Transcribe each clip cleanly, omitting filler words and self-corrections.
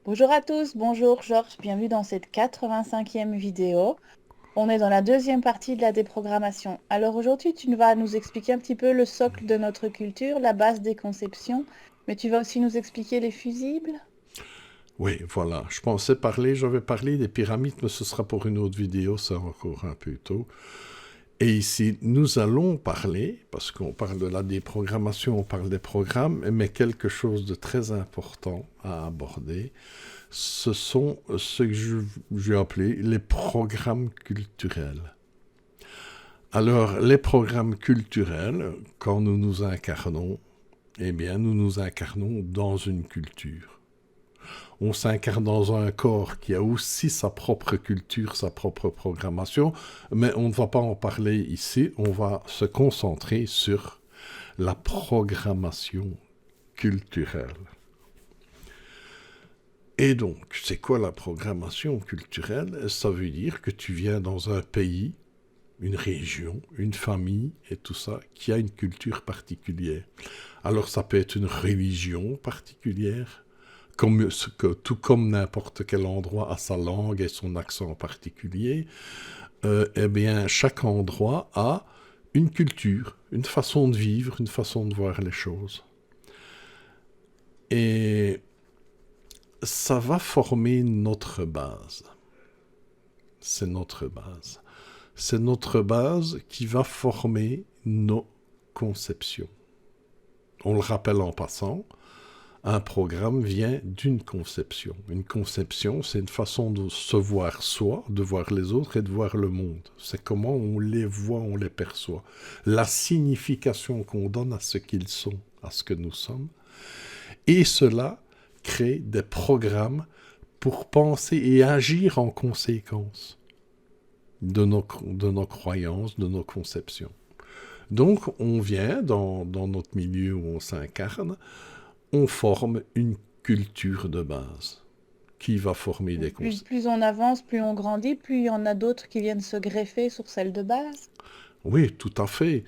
Bonjour à tous, bonjour Georges, bienvenue dans cette 85e vidéo. On est dans la deuxième partie de la déprogrammation. Alors aujourd'hui, tu vas nous expliquer un petit peu le socle de notre culture, la base des conceptions, mais tu vas aussi nous expliquer les fusibles? Oui, voilà. J'avais parlé des pyramides, mais ce sera pour une autre vidéo, c'est encore un peu tôt. Et ici, nous allons parler, parce qu'on parle de la déprogrammation, on parle des programmes, mais quelque chose de très important à aborder, ce sont ce que j'ai appelé les programmes culturels. Alors, les programmes culturels, quand nous nous incarnons, eh bien, nous nous incarnons dans une culture. On s'incarne dans un corps qui a aussi sa propre culture, sa propre programmation, mais on ne va pas en parler ici, on va se concentrer sur la programmation culturelle. Et donc, c'est quoi la programmation culturelle? Ça veut dire que tu viens dans un pays, une région, une famille et tout ça, qui a une culture particulière. Alors ça peut être une religion particulière, tout comme n'importe quel endroit a sa langue et son accent particulier, eh bien, chaque endroit a une culture, une façon de vivre, une façon de voir les choses. Et ça va former notre base. C'est notre base. C'est notre base qui va former nos conceptions. On le rappelle en passant, un programme vient d'une conception. Une conception, c'est une façon de se voir soi, de voir les autres et de voir le monde. C'est comment on les voit, on les perçoit. La signification qu'on donne à ce qu'ils sont, à ce que nous sommes. Et cela crée des programmes pour penser et agir en conséquence de nos croyances, de nos conceptions. Donc, on vient dans notre milieu où on s'incarne, on forme une culture de base qui va former des Plus, concepts. plus on avance, plus on grandit, plus il y en a d'autres qui viennent se greffer sur celle de base. Oui, tout à fait.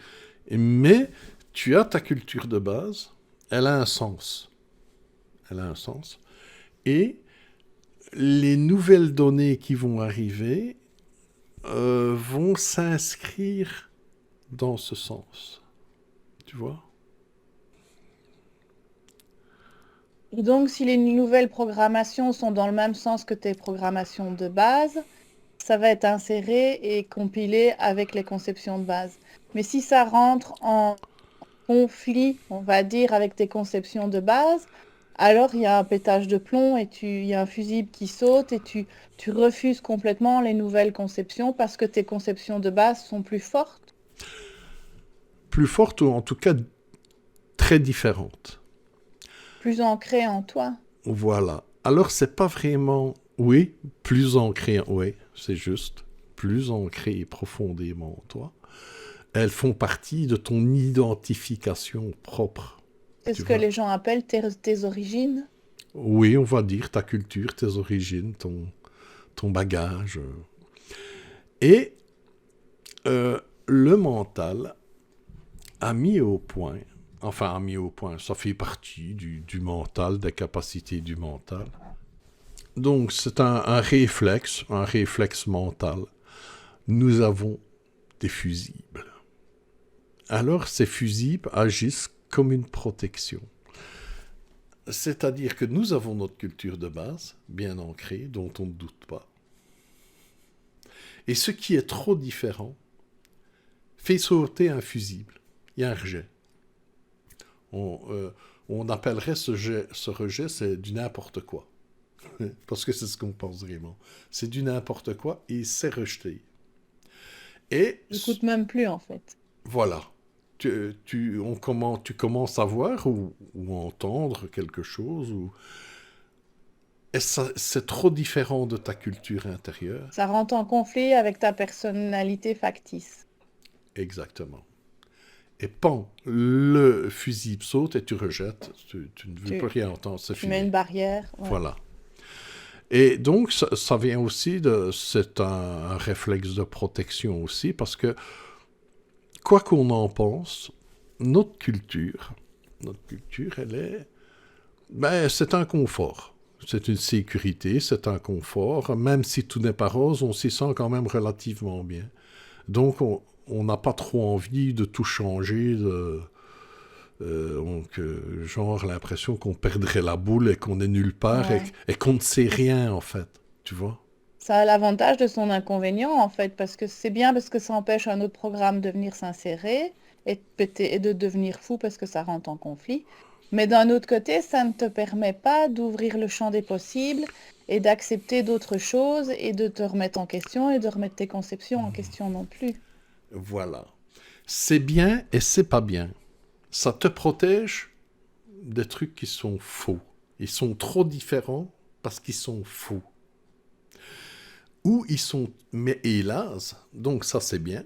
Mais tu as ta culture de base, elle a un sens. Elle a un sens. Et les nouvelles données qui vont arriver vont s'inscrire dans ce sens. Tu vois? Et donc, si les nouvelles programmations sont dans le même sens que tes programmations de base, ça va être inséré et compilé avec les conceptions de base. Mais si ça rentre en conflit, on va dire, avec tes conceptions de base, alors il y a un pétage de plomb et il y a un fusible qui saute et tu refuses complètement les nouvelles conceptions parce que tes conceptions de base sont plus fortes, Plus forte ou en tout cas très différente. plus ancrées en toi. Voilà. Alors c'est pas vraiment, oui, plus ancré, oui, c'est juste, plus ancré et profondément en toi. Elles font partie de ton identification propre. C'est Tu ce que vois? les gens appellent tes origines. Oui, on va dire ta culture, tes origines, ton bagage. Et le mental a mis au point, enfin a mis au point, ça fait partie du mental, des capacités du mental. Donc c'est un réflexe mental. Nous avons des fusibles. Alors ces fusibles agissent comme une protection. C'est-à-dire que nous avons notre culture de base, bien ancrée, dont on ne doute pas. Et ce qui est trop différent fait sauter un fusible. Il y a un rejet. On, euh, on appellerait ce rejet, c'est du n'importe quoi. Parce que c'est ce qu'on pense vraiment. C'est du n'importe quoi et c'est rejeté. Et J'écoute même plus en fait. voilà. Tu commences à voir ou entendre quelque chose, et c'est trop différent de ta culture intérieure. Ça rentre en conflit avec ta personnalité factice. Exactement. Et pan, le fusible saute et tu rejettes, tu ne veux plus Tu, rien entendre, c'est tu mets une fini. barrière. Ouais. Voilà. Et donc, ça vient aussi c'est un réflexe de protection aussi, parce que, quoi qu'on en pense, notre culture, elle est, ben, c'est un confort. c'est une sécurité, c'est un confort. Même si tout n'est pas rose, on s'y sent quand même relativement bien. Donc, on n'a pas trop envie de tout changer, genre l'impression qu'on perdrait la boule et qu'on est nulle part Ouais. et qu'on ne sait rien, en fait. Tu vois? Ça a l'avantage de son inconvénient, en fait, parce que c'est bien parce que ça empêche un autre programme de venir s'insérer et de péter et de devenir fou parce que ça rentre en conflit. Mais d'un autre côté, ça ne te permet pas d'ouvrir le champ des possibles et d'accepter d'autres choses et de te remettre en question et de remettre tes conceptions en question non plus. Voilà. C'est bien et c'est pas bien. Ça te protège des trucs qui sont faux. Ils sont trop différents parce qu'ils sont faux. Ou ils sont... Mais hélas, donc ça c'est bien.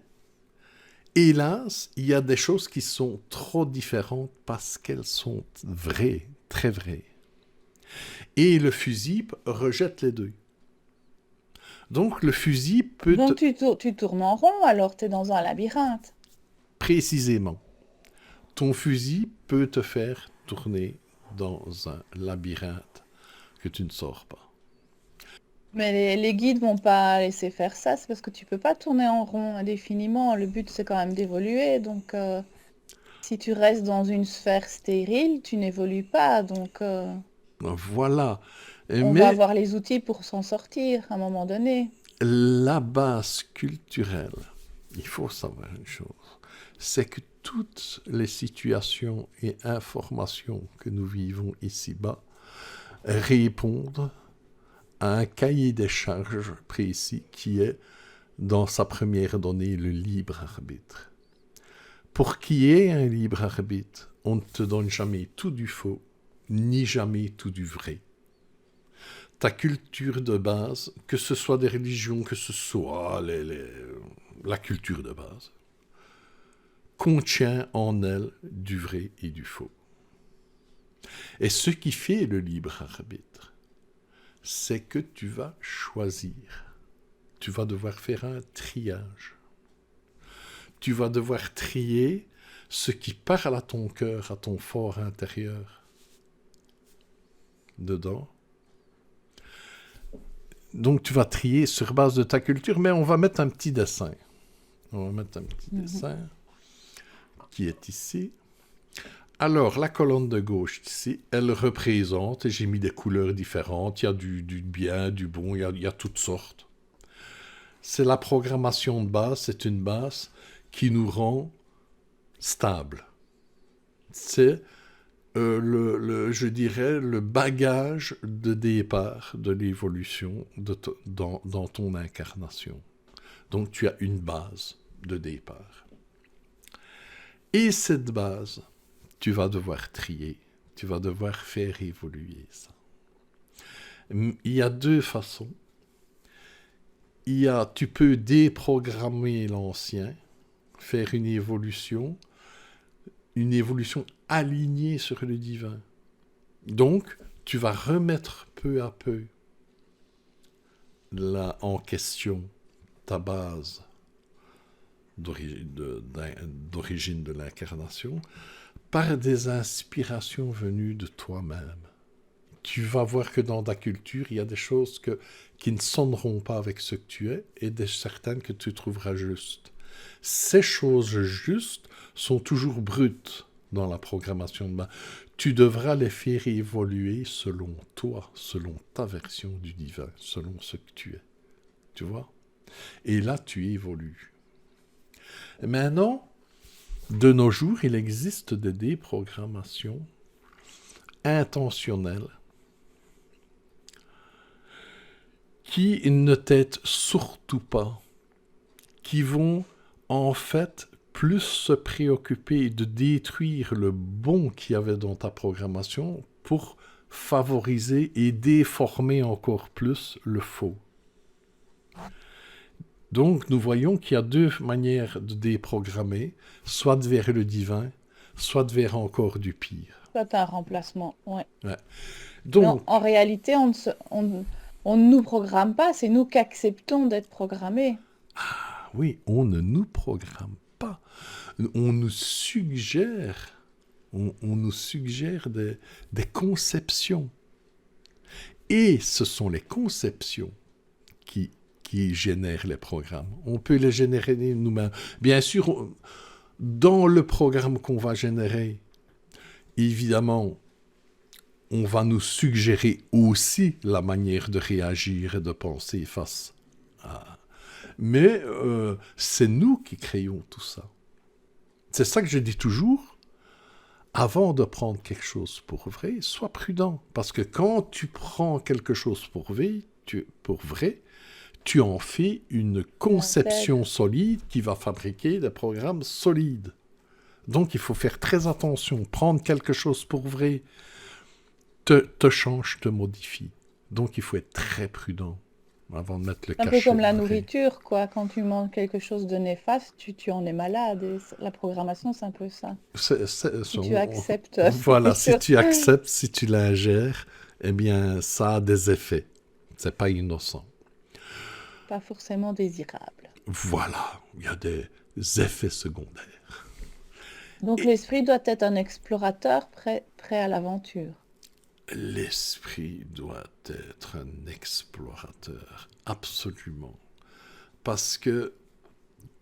Hélas, il y a des choses qui sont trop différentes parce qu'elles sont vraies, très vraies. Et le fusible rejette les deux. Donc le fusible peut Donc tu tournes en rond, alors tu es dans un labyrinthe. précisément, ton fusil peut te faire tourner dans un labyrinthe que tu ne sors pas. Mais les guides vont pas laisser faire ça, c'est parce que tu peux pas tourner en rond indéfiniment. Le but, c'est quand même d'évoluer. Donc, si tu restes dans une sphère stérile, tu n'évolues pas. Donc, Voilà. on va Mais avoir les outils pour s'en sortir à un moment donné. la base culturelle, il faut savoir une chose, c'est que toutes les situations et informations que nous vivons ici-bas répondent à un cahier des charges précis qui est, dans sa première donnée, le libre arbitre. Pour qu'il y ait un libre arbitre, on ne te donne jamais tout du faux, ni jamais tout du vrai. Ta culture de base, que ce soit des religions, que ce soit la culture de base, contient en elle du vrai et du faux. Et ce qui fait le libre arbitre, c'est que tu vas choisir. Tu vas devoir faire un triage. Tu vas devoir trier ce qui parle à ton cœur, à ton fort intérieur, dedans. Donc tu vas trier sur base de ta culture, mais on va mettre un petit dessin. On va mettre un petit dessin qui est ici. Alors, la colonne de gauche ici, elle représente, et j'ai mis des couleurs différentes, il y a du bien, du bon, il y a toutes sortes. C'est la programmation de base, c'est une base qui nous rend stable. C'est, je dirais, le bagage de départ de l'évolution dans ton incarnation. Donc tu as une base de départ. Et cette base, tu vas devoir trier, tu vas devoir faire évoluer ça. Il y a deux façons. Tu peux déprogrammer l'ancien, faire une évolution alignée sur le divin. Donc, tu vas remettre peu à peu en question ta base d'origine de l'incarnation par des inspirations venues de toi-même. Tu vas voir que dans ta culture, il y a des choses qui ne sonneront pas avec ce que tu es et certaines que tu trouveras justes. Ces choses justes sont toujours brutes dans la programmation de base. Tu devras les faire évoluer selon toi, selon ta version du divin, selon ce que tu es. Tu vois? Et là, tu évolues. Et maintenant, de nos jours, il existe des déprogrammations intentionnelles qui ne t'aident surtout pas, qui vont en fait plus se préoccuper de détruire le bon qu'il y avait dans ta programmation pour favoriser et déformer encore plus le faux. Donc nous voyons qu'il y a deux manières de déprogrammer, soit vers le divin, soit vers encore du pire. Soit un remplacement, ouais. Ouais. Mais Donc, en réalité, on ne nous programme pas, c'est nous qui acceptons d'être programmés. oui, on ne nous programme pas. On nous suggère, on nous suggère des conceptions. Et ce sont les conceptions qui, qui génèrent les programmes. On peut les générer nous-mêmes. Bien sûr, dans le programme qu'on va générer, évidemment, on va nous suggérer aussi la manière de réagir et de penser face à... Mais c'est nous qui créons tout ça. C'est ça que je dis toujours. Avant de prendre quelque chose pour vrai, sois prudent. Parce que quand tu prends quelque chose pour vrai, tu en fais une conception solide qui va fabriquer des programmes solides. Donc il faut faire très attention. Prendre quelque chose pour vrai te change, te modifie. Donc il faut être très prudent avant de mettre le Un peu cachet comme la vrai. nourriture, quoi. Quand tu manges quelque chose de néfaste, tu en es malade. Et la programmation, c'est un peu ça. Si tu acceptes, Voilà, bien si sûr, tu acceptes, si tu l'ingères, eh bien ça a des effets. C'est pas innocent. pas forcément désirable. Voilà, il y a des effets secondaires. Donc Et l'esprit doit être un explorateur prêt à l'aventure. l'esprit doit être un explorateur, absolument. Parce que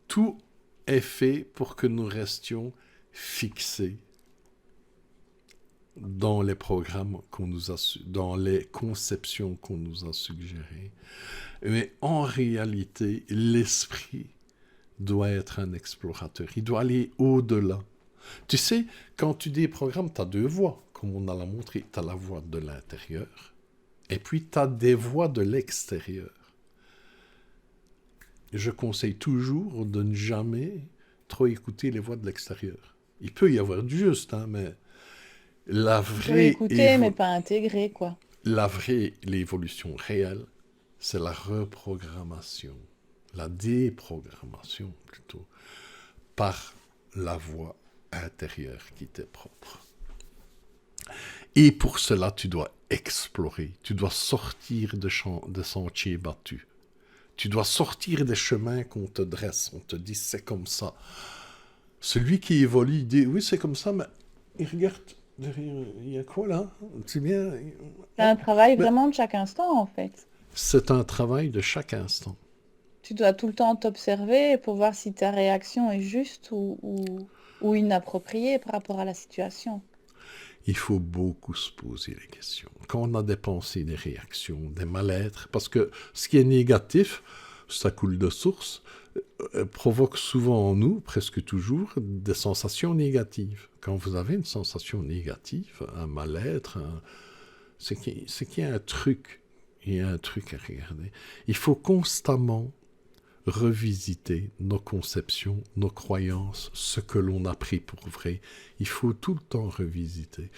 tout est fait pour que nous restions fixés dans les programmes qu'on nous a, dans les conceptions qu'on nous a suggérées. Mais en réalité, l'esprit doit être un explorateur. Il doit aller au-delà. Tu sais, quand tu déprogrammes, tu as deux voix, comme on a la montré. Tu as la voix de l'intérieur, et puis tu as des voix de l'extérieur. Je conseille toujours de ne jamais trop écouter les voix de l'extérieur. Il peut y avoir du juste, hein, mais la Tu peux vraie, écouter, mais pas intégrer, quoi. l'évolution réelle, c'est la reprogrammation, la déprogrammation plutôt, par la voix intérieure qui t'est propre. Et pour cela, tu dois explorer, tu dois sortir de sentiers battus. Tu dois sortir des chemins qu'on te dresse, on te dit c'est comme ça. Celui qui évolue, il dit oui c'est comme ça, mais il regarde derrière, il y a quoi là? C'est bien. C'est un travail vraiment de chaque instant, en fait. C'est un travail de chaque instant. Tu dois tout le temps t'observer pour voir si ta réaction est juste ou inappropriée par rapport à la situation. Il faut beaucoup se poser les questions. Quand on a des pensées, des réactions, des mal-être, parce que ce qui est négatif, ça coule de source, provoque souvent en nous, presque toujours, des sensations négatives. Quand vous avez une sensation négative, un mal-être, c'est qu'il y a un truc, il y a un truc à regarder. Il faut constamment revisiter nos conceptions, nos croyances, ce que l'on a pris pour vrai. Il faut tout le temps revisiter.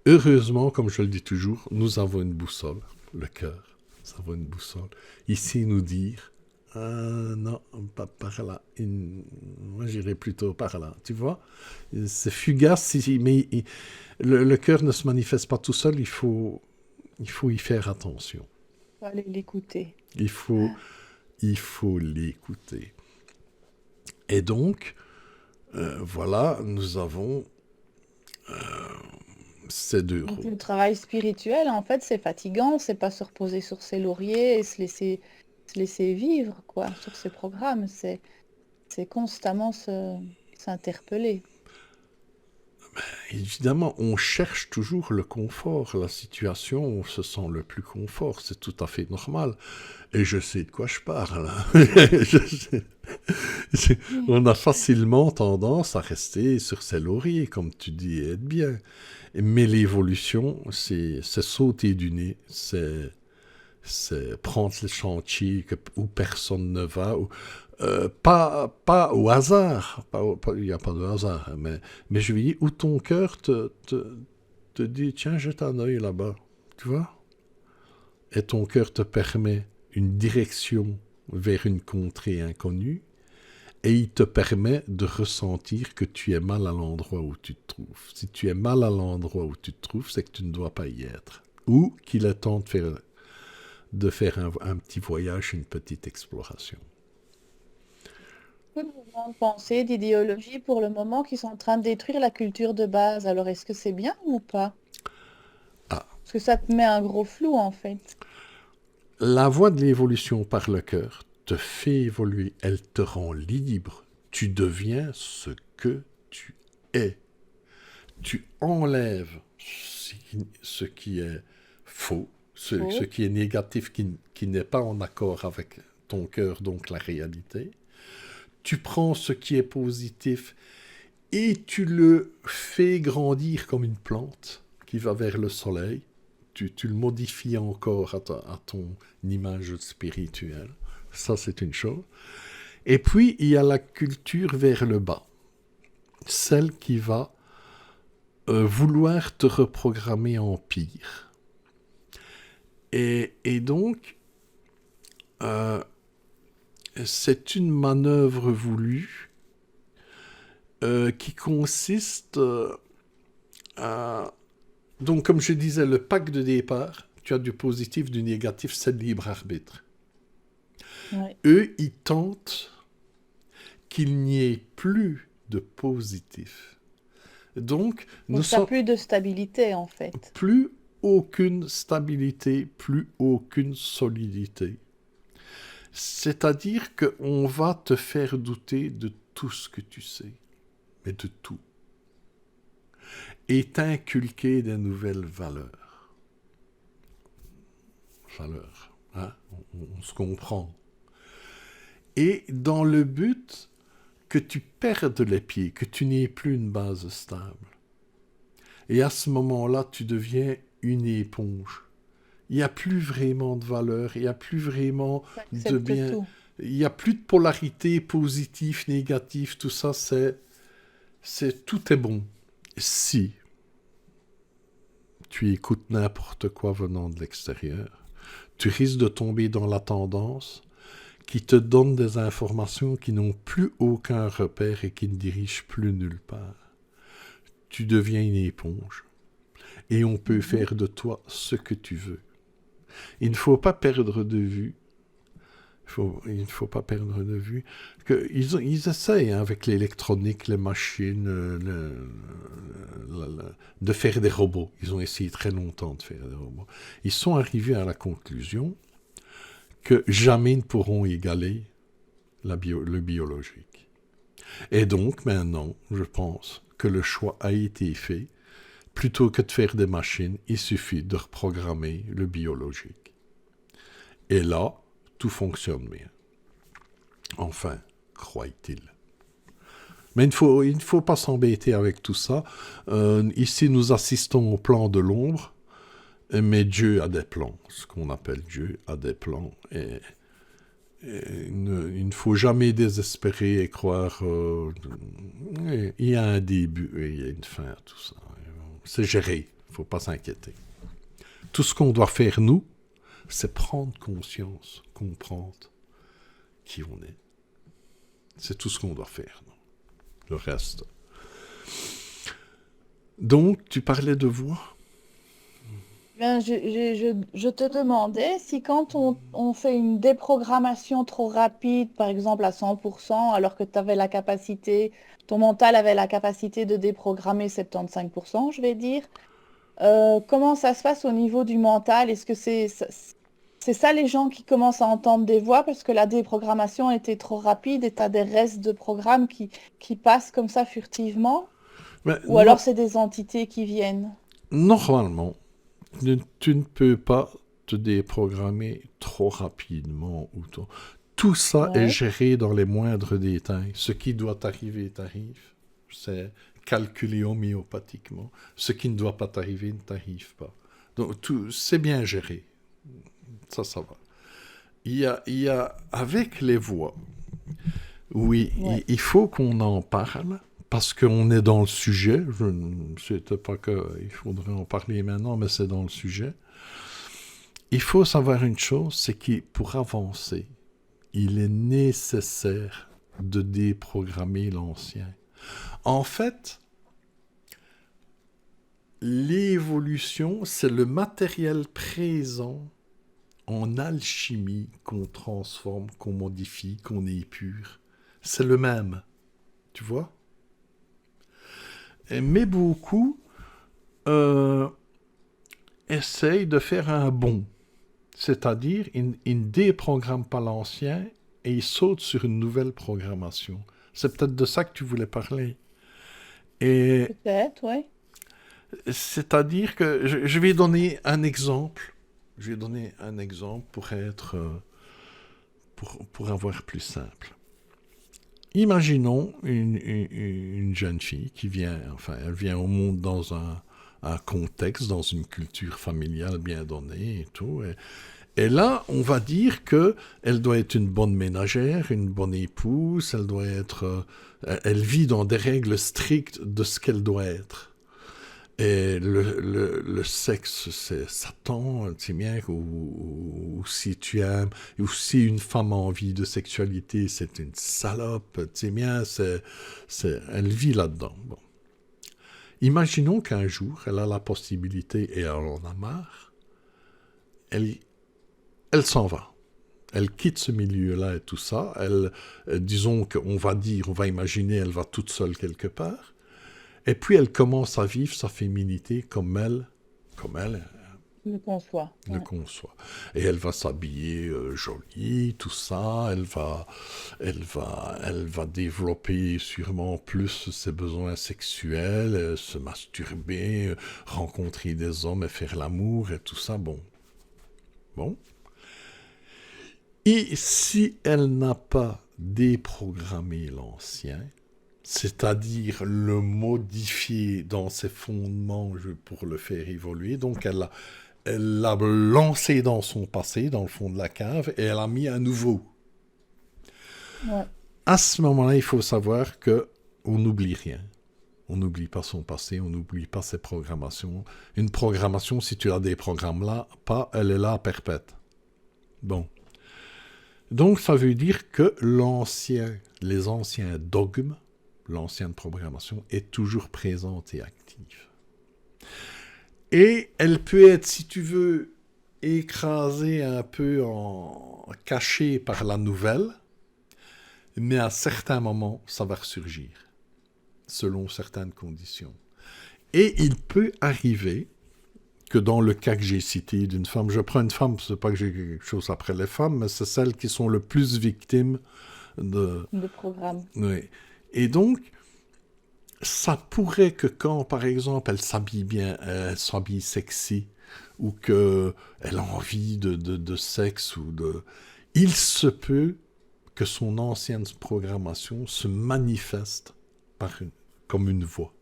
Heureusement, comme je le dis toujours, nous avons une boussole, le cœur. Nous avons une boussole. Ici, nous dire, non, pas par là. Moi, j'irai plutôt par là. Tu vois, c'est fugace, mais le cœur ne se manifeste pas tout seul. Il faut y faire attention. Faut aller l'écouter. Il faut l'écouter. Et donc, voilà, nous avons ces deux Donc rôles. le travail spirituel, en fait, c'est fatigant, c'est pas se reposer sur ses lauriers et se laisser vivre, quoi, sur ses programmes. C'est constamment s'interpeller. Évidemment, on cherche toujours le confort, la situation où on se sent le plus confort, c'est tout à fait normal. Et je sais de quoi je parle. On a facilement tendance à rester sur ses lauriers, comme tu dis, et être bien. Mais l'évolution, c'est sauter du nez, c'est prendre le chantier où personne ne va, pas au hasard, il n'y a pas de hasard, hein, mais je veux dire, où ton cœur te dit, tiens, jette un œil là-bas, tu vois? Et ton cœur te permet une direction vers une contrée inconnue, et il te permet de ressentir que tu es mal à l'endroit où tu te trouves. Si tu es mal à l'endroit où tu te trouves, c'est que tu ne dois pas y être. Ou qu'il est temps de faire un petit voyage, une petite exploration. Beaucoup de mouvements de pensée, d'idéologie pour le moment qui sont en train de détruire la culture de base. Alors est-ce que c'est bien ou pas? Ah, Parce que ça te met un gros flou, en fait. La voie de l'évolution par le cœur te fait évoluer, elle te rend libre. Tu deviens ce que tu es. Tu enlèves ce qui est faux, ce Faux. qui est négatif, qui n'est pas en accord avec ton cœur, donc la réalité. Tu prends ce qui est positif et tu le fais grandir comme une plante qui va vers le soleil. Tu le modifies encore à ton image spirituelle. Ça, c'est une chose. Et puis, il y a la culture vers le bas. Celle qui va vouloir te reprogrammer en pire. Et donc, c'est une manœuvre voulue qui consiste à... Donc, comme je disais, le pack de départ, tu as du positif, du négatif, c'est le libre arbitre. Ouais. Eux, ils tentent qu'il n'y ait plus de positif. Donc, nous Donc, t'as sommes plus de stabilité, en fait. plus aucune stabilité, plus aucune solidité. C'est-à-dire qu'on va te faire douter de tout ce que tu sais, mais de tout. Et t'inculquer des nouvelles valeurs. Valeurs, hein? On se comprend. Et dans le but que tu perdes les pieds, que tu n'aies plus une base stable. Et à ce moment-là, tu deviens une éponge. Il n'y a plus vraiment de valeur, il n'y a plus vraiment de T'acceptes bien. tout. Il n'y a plus de polarité positive, négative, tout ça, tout est bon. Si tu écoutes n'importe quoi venant de l'extérieur, tu risques de tomber dans la tendance qui te donne des informations qui n'ont plus aucun repère et qui ne dirigent plus nulle part. Tu deviens une éponge. Et on peut faire de toi ce que tu veux. Il ne faut pas perdre de vue. Il ne faut pas perdre de vue qu'ils essayent avec l'électronique, les machines, de faire des robots. Ils ont essayé très longtemps de faire des robots. Ils sont arrivés à la conclusion que jamais ne pourront égaler le biologique. Et donc maintenant, je pense que le choix a été fait. Plutôt que de faire des machines, il suffit de reprogrammer le biologique. Et là, tout fonctionne bien. Enfin, croit-il. Mais il ne faut pas s'embêter avec tout ça. Ici, nous assistons au plan de l'ombre, mais Dieu a des plans. Ce qu'on appelle Dieu a des plans. Et il ne faut jamais désespérer et croire... il y a un début et il y a une fin à tout ça. C'est géré, il ne faut pas s'inquiéter. Tout ce qu'on doit faire, nous, c'est prendre conscience, comprendre qui on est. C'est tout ce qu'on doit faire. Non? Le reste. Donc, tu parlais de voix. Ben, je te demandais si quand on fait une déprogrammation trop rapide, par exemple à 100%, alors que tu avais la capacité, ton mental avait la capacité de déprogrammer 75%, je vais dire, comment ça se passe au niveau du mental? Est-ce que c'est ça les gens qui commencent à entendre des voix parce que la déprogrammation était trop rapide et tu as des restes de programmes qui passent comme ça furtivement? Mais Ou alors c'est des entités qui viennent? normalement, tu ne peux pas te déprogrammer trop rapidement. Tout ça est Ouais. géré dans les moindres détails. Ce qui doit t'arriver t'arrive. C'est calculé homéopathiquement. Ce qui ne doit pas t'arriver ne t'arrive pas. Donc, c'est bien géré. Ça va. Il y a avec les voix, oui, Ouais. il faut qu'on en parle parce qu'on est dans le sujet. Je ne sais pas qu'il faudrait en parler maintenant, mais c'est dans le sujet. Il faut savoir une chose, c'est que pour avancer, il est nécessaire de déprogrammer l'ancien. En fait, l'évolution, c'est le matériel présent en alchimie qu'on transforme, qu'on modifie, qu'on épure. C'est le même, tu vois? Mais beaucoup essaye de faire un bond. C'est-à-dire, il ne déprogramme pas l'ancien et il saute sur une nouvelle programmation. C'est peut-être de ça que tu voulais parler. Et Peut-être, oui. c'est-à-dire que je vais donner un exemple. Je vais donner un exemple pour avoir plus simple. Imaginons une jeune fille qui vient, enfin, elle vient au monde dans un contexte, dans une culture familiale bien donnée et tout. Et là, on va dire que elle doit être une bonne ménagère, une bonne épouse, elle doit être, elle vit dans des règles strictes de ce qu'elle doit être. Et le sexe, c'est Satan, tu sais bien, ou si tu aimes, ou si une femme a envie de sexualité, c'est une salope, tu sais bien, elle vit là-dedans. Bon. Imaginons qu'un jour, elle a la possibilité, et elle en a marre, elle s'en va. Elle quitte ce milieu-là et tout ça. Disons qu'on va dire, on va imaginer, elle va toute seule quelque part. Et puis elle commence à vivre sa féminité comme elle Le conçoit. le Ouais. conçoit. Et elle va s'habiller jolie, tout ça. Elle va développer sûrement plus ses besoins sexuels, se masturber, rencontrer des hommes et faire l'amour et tout ça. Bon. Et si elle n'a pas déprogrammé l'ancien, c'est-à-dire le modifier dans ses fondements pour le faire évoluer, donc elle l'a lancé dans son passé, dans le fond de la cave, et elle a mis un nouveau. Ouais. À ce moment-là, il faut savoir que on n'oublie rien. On n'oublie pas son passé, on n'oublie pas ses programmations. Une programmation, si tu la déprogrammes là, pas, elle est là perpète. Bon. Donc, ça veut dire que les anciens dogmes, l'ancienne programmation, est toujours présente et active. Et elle peut être, si tu veux, écrasée un peu cachée par la nouvelle, mais à certains moments, ça va ressurgir, selon certaines conditions. Et il peut arriver que dans le cas que j'ai cité d'une femme, je prends une femme, c'est pas que j'ai quelque chose après les femmes, mais c'est celles qui sont le plus victimes de... De programme. Oui. Et donc, ça pourrait que quand, par exemple, elle s'habille bien, elle s'habille sexy, ou qu'elle a envie de sexe, il se peut que son ancienne programmation se manifeste comme une voix,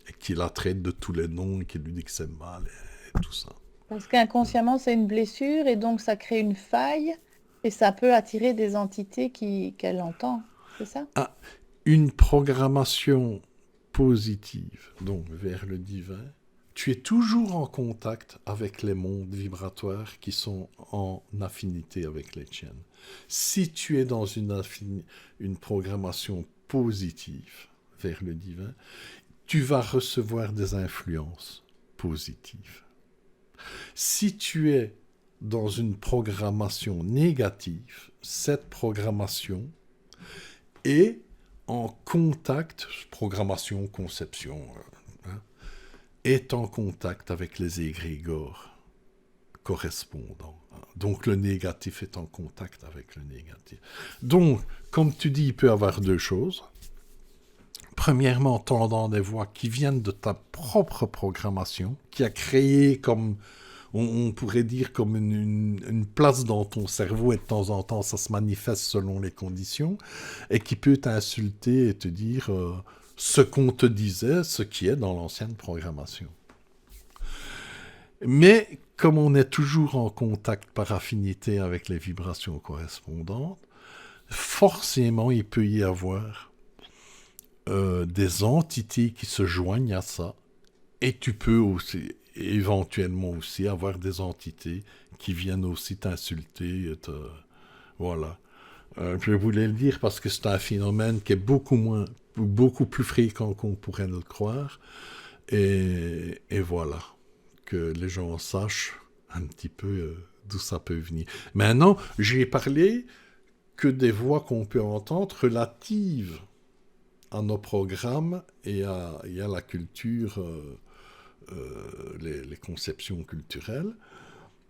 et qu'il la traite de tous les noms, et qu'il lui dit que c'est mal, et tout ça. Parce qu'inconsciemment, c'est une blessure et donc ça crée une faille et ça peut attirer des entités qu'elle entend. C'est ça? Ah, une programmation positive, donc vers le divin, tu es toujours en contact avec les mondes vibratoires qui sont en affinité avec les tiennes. Si tu es dans une programmation positive vers le divin, tu vas recevoir des influences positives. Si tu es dans une programmation négative, cette programmation est en contact, programmation, conception, est en contact avec les égrégores correspondants. Donc le négatif est en contact avec le négatif. Donc, comme tu dis, il peut y avoir deux choses. Premièrement, entendant des voix qui viennent de ta propre programmation, qui a créé comme, on pourrait dire, comme une place dans ton cerveau, et de temps en temps, ça se manifeste selon les conditions, et qui peut t'insulter et te dire ce qu'on te disait, ce qui est dans l'ancienne programmation. Mais comme on est toujours en contact par affinité avec les vibrations correspondantes, forcément, il peut y avoir des entités qui se joignent à ça, et tu peux aussi, éventuellement aussi, avoir des entités qui viennent aussi t'insulter, voilà. Je voulais le dire parce que c'est un phénomène qui est beaucoup plus fréquent qu'on pourrait le croire, et voilà, que les gens sachent un petit peu d'où ça peut venir. Maintenant, j'ai parlé que des voix qu'on peut entendre relatives à nos programmes et à la culture les conceptions culturelles.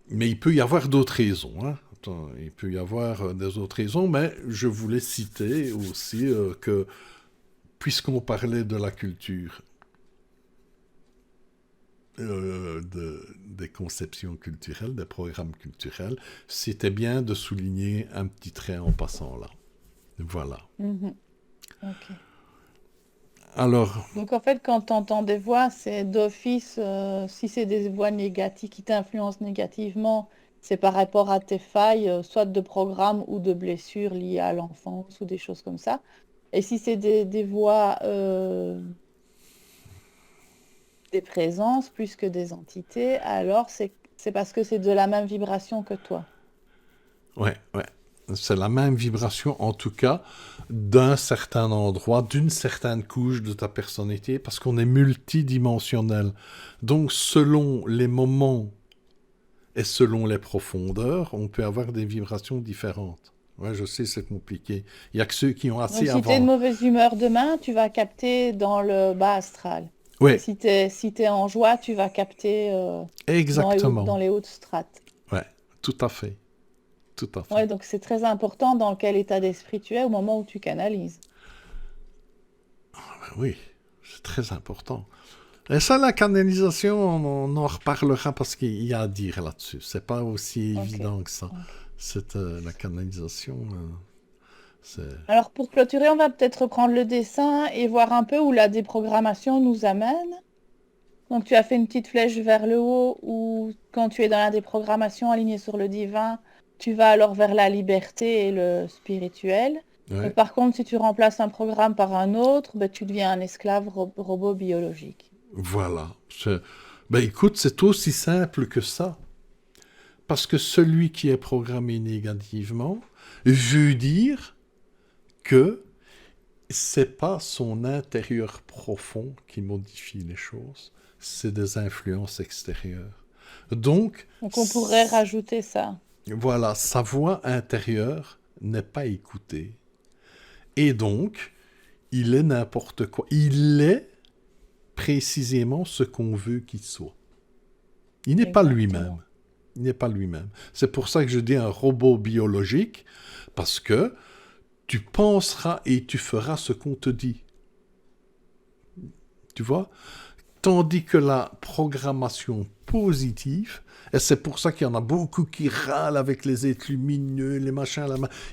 Mais il peut y avoir d'autres raisons. Hein. Attends, il peut y avoir des autres raisons, mais je voulais citer aussi que, puisqu'on parlait de la culture, des conceptions culturelles, des programmes culturels, c'était bien de souligner un petit trait en passant là. Voilà. Mhm. Ok. Alors, Donc en fait, quand tu entends des voix, c'est d'office, si c'est des voix négatives qui t'influencent négativement, c'est par rapport à tes failles, soit de programme ou de blessures liées à l'enfance ou des choses comme ça. Et si c'est des voix, des présences plus que des entités, alors c'est parce que c'est de la même vibration que toi. ouais. C'est la même vibration, en tout cas, d'un certain endroit, d'une certaine couche de ta personnalité, parce qu'on est multidimensionnel. Donc, selon les moments et selon les profondeurs, on peut avoir des vibrations différentes. Ouais, je sais, c'est compliqué. Il n'y a que ceux qui ont Donc assez si tu es de avant. mauvaise humeur demain, tu vas capter dans le bas astral. Et Oui, si t'es en joie, tu vas capter dans exactement. les hautes strates. Ouais, tout à fait. Tout à fait. Ouais, donc c'est très important dans quel état d'esprit tu es au moment où tu canalises. Ben oui, c'est très important. Et ça, la canalisation, on en reparlera parce qu'il y a à dire là-dessus. C'est pas aussi Ok, évident que ça. ok. La canalisation, c'est... Alors pour clôturer, on va peut-être reprendre le dessin et voir un peu où la déprogrammation nous amène. Donc tu as fait une petite flèche vers le haut où quand tu es dans la déprogrammation alignée sur le divin, tu vas alors vers la liberté et le spirituel. Mais Ouais, par contre, si tu remplaces un programme par un autre, ben, tu deviens un esclave robot biologique. voilà. Ben écoute, c'est aussi simple que ça. Parce que celui qui est programmé négativement veut dire que c'est pas son intérieur profond qui modifie les choses, c'est des influences extérieures. Donc, Donc on pourrait rajouter ça. voilà, sa voix intérieure n'est pas écoutée. Et donc, il est n'importe quoi. Il est précisément ce qu'on veut qu'il soit. Il n'est pas lui-même. Exactement. Il n'est pas lui-même. C'est pour ça que je dis un robot biologique, parce que tu penseras et tu feras ce qu'on te dit. Tu vois? Tandis que la programmation positive, et c'est pour ça qu'il y en a beaucoup qui râlent avec les êtres lumineux, les machins,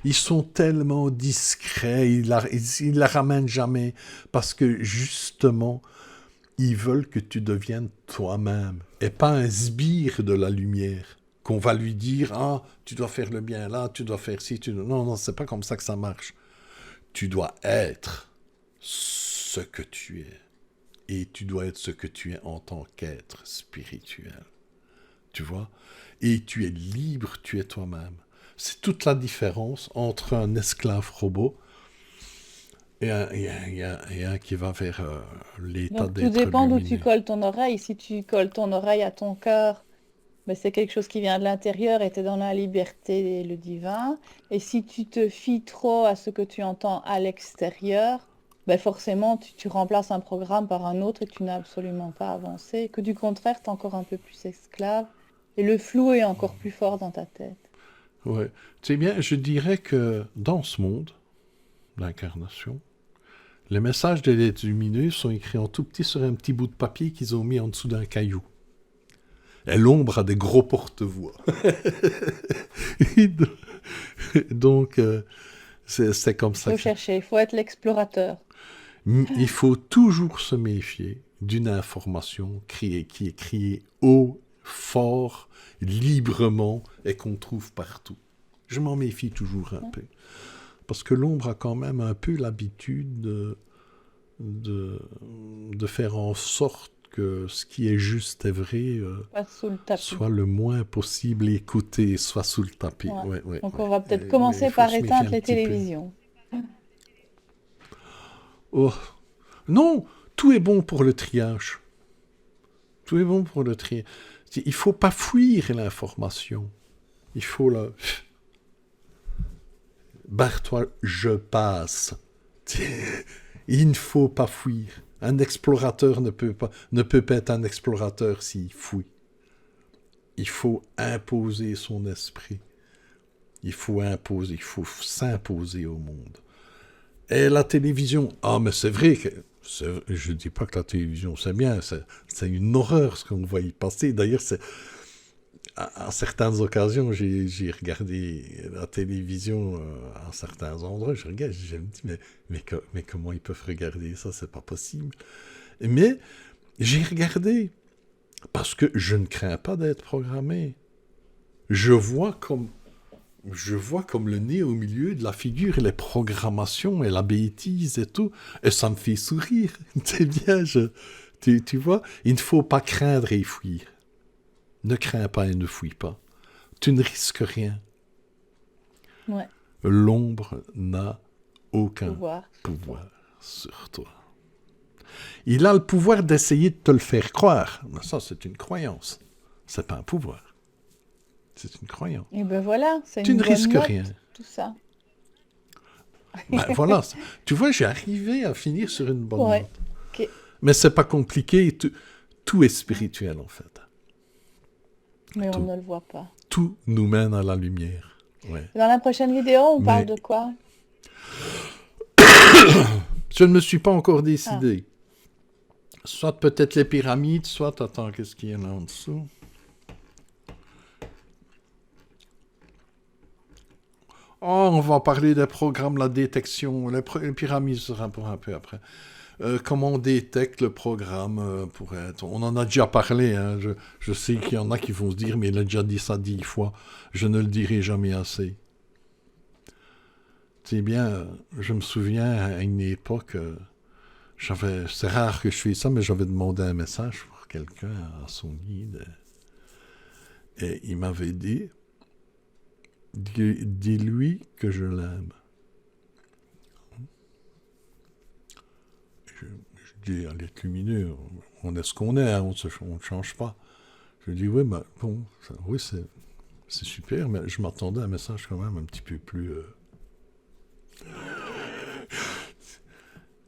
ils sont tellement discrets, ils la ramènent jamais, parce que justement, ils veulent que tu deviennes toi-même, et pas un sbire de la lumière, qu'on va lui dire, ah, tu dois faire le bien là, tu dois faire ci, Non, non, c'est pas comme ça que ça marche. Tu dois être ce que tu es. Et tu dois être ce que tu es en tant qu'être spirituel. Tu vois? Et tu es libre, tu es toi-même. C'est toute la différence entre un esclave robot et un qui va vers l'état Donc tout d'être dépend d'où tu lumineux. colles ton oreille. Si tu colles ton oreille à ton cœur, ben, c'est quelque chose qui vient de l'intérieur et tu es dans la liberté et le divin. Et si tu te fies trop à ce que tu entends à l'extérieur, ben forcément tu remplaces un programme par un autre et tu n'as absolument pas avancé. Que du contraire, tu es encore un peu plus esclave et le flou est encore plus fort dans ta tête. Ouais. Tu sais bien, je dirais que dans ce monde d'incarnation, les messages des lettres lumineux sont écrits en tout petit sur un petit bout de papier qu'ils ont mis en dessous d'un caillou. Et l'ombre a des gros porte-voix. Donc, c'est comme Il ça faut que... chercher, il faut être l'explorateur. Il faut toujours se méfier d'une information qui est criée haut, fort, librement et qu'on trouve partout. Je m'en méfie toujours un peu. Parce que l'ombre a quand même un peu l'habitude de faire en sorte que ce qui est juste et vrai Pas sous le tapis. soit le moins possible écouté, soit sous le tapis. Ouais. Ouais, ouais, Donc ouais. on va peut-être Mais il commencer faut par se méfier éteindre un les petit peu. télévisions. Oh. Non, tout est bon pour le triage. Tout est bon pour le triage. Il ne faut pas fuir l'information. Il faut la... Barre-toi, je passe. Il ne faut pas fuir. Un explorateur ne peut pas être un explorateur s'il fouille. Il faut imposer son esprit. Il faut s'imposer au monde. Et la télévision, mais c'est vrai que... Je ne dis pas que la télévision, c'est bien, c'est une horreur ce qu'on voit y passer. D'ailleurs, à certaines occasions, j'ai regardé la télévision à certains endroits. Je me dis, mais comment ils peuvent regarder ça? C'est pas possible. Mais j'ai regardé parce que je ne crains pas d'être programmé. Je vois comme le nez au milieu de la figure, et les programmations et la bêtise et tout, et ça me fait sourire. C'est bien, tu vois, il ne faut pas craindre et fuir. Ne crains pas et ne fuis pas. Tu ne risques rien. Ouais. L'ombre n'a aucun pouvoir sur toi. Il a le pouvoir d'essayer de te le faire croire. Mais ça, c'est une croyance. C'est pas un pouvoir. C'est une croyance. Et ben voilà, c'est tu une ne bonne risques note, rien. tout ça. Ben voilà. Tu vois, j'ai arrivé à finir sur une bonne Ouais. note. Ok. Mais c'est pas compliqué. Tout est spirituel, en fait. Mais Tout. on ne le voit pas. Tout nous mène à la lumière. Ouais. Dans la prochaine vidéo, on parle de quoi? Je ne me suis pas encore décidé. Soit peut-être les pyramides, soit, attends, qu'est-ce qu'il y a là en dessous? Oh, on va parler des programmes, la détection. Les pyramides sera pour un peu après. Comment on détecte le programme pour être... On en a déjà parlé. Hein. Je sais qu'il y en a qui vont se dire, mais il a déjà dit ça 10 fois. Je ne le dirai jamais assez. C'est bien, je me souviens à une époque, c'est rare que je fasse ça, mais j'avais demandé un message pour quelqu'un à son guide. Et il m'avait dit, dis-lui que je l'aime. Je dis, allez, être lumineux, on est ce qu'on est, hein, on ne change pas. Je dis, oui, mais bon, oui, c'est super, mais je m'attendais à un message quand même un petit peu plus...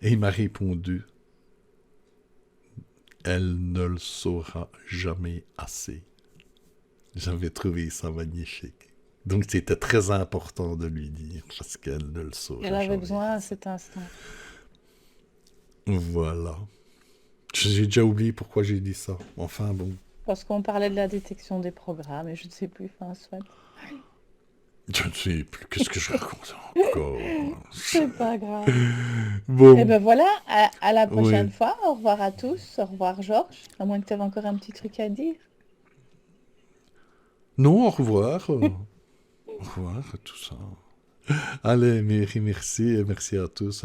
Et il m'a répondu, elle ne le saura jamais assez. J'avais trouvé ça magnifique. Donc c'était très important de lui dire, parce qu'elle ne le saura jamais. Elle avait besoin à cet instant. Voilà. J'ai déjà oublié pourquoi j'ai dit ça. Enfin bon. Parce qu'on parlait de la détection des programmes, et je ne sais plus, enfin, soit. Je ne sais plus, qu'est-ce que je raconte encore? C'est pas grave. Bon. Et ben voilà, à la prochaine Oui. fois. Au revoir à tous. Au revoir Georges. À moins que tu aies encore un petit truc à dire. Non, au revoir. Au revoir, tout ça. Allez, merci et merci à tous.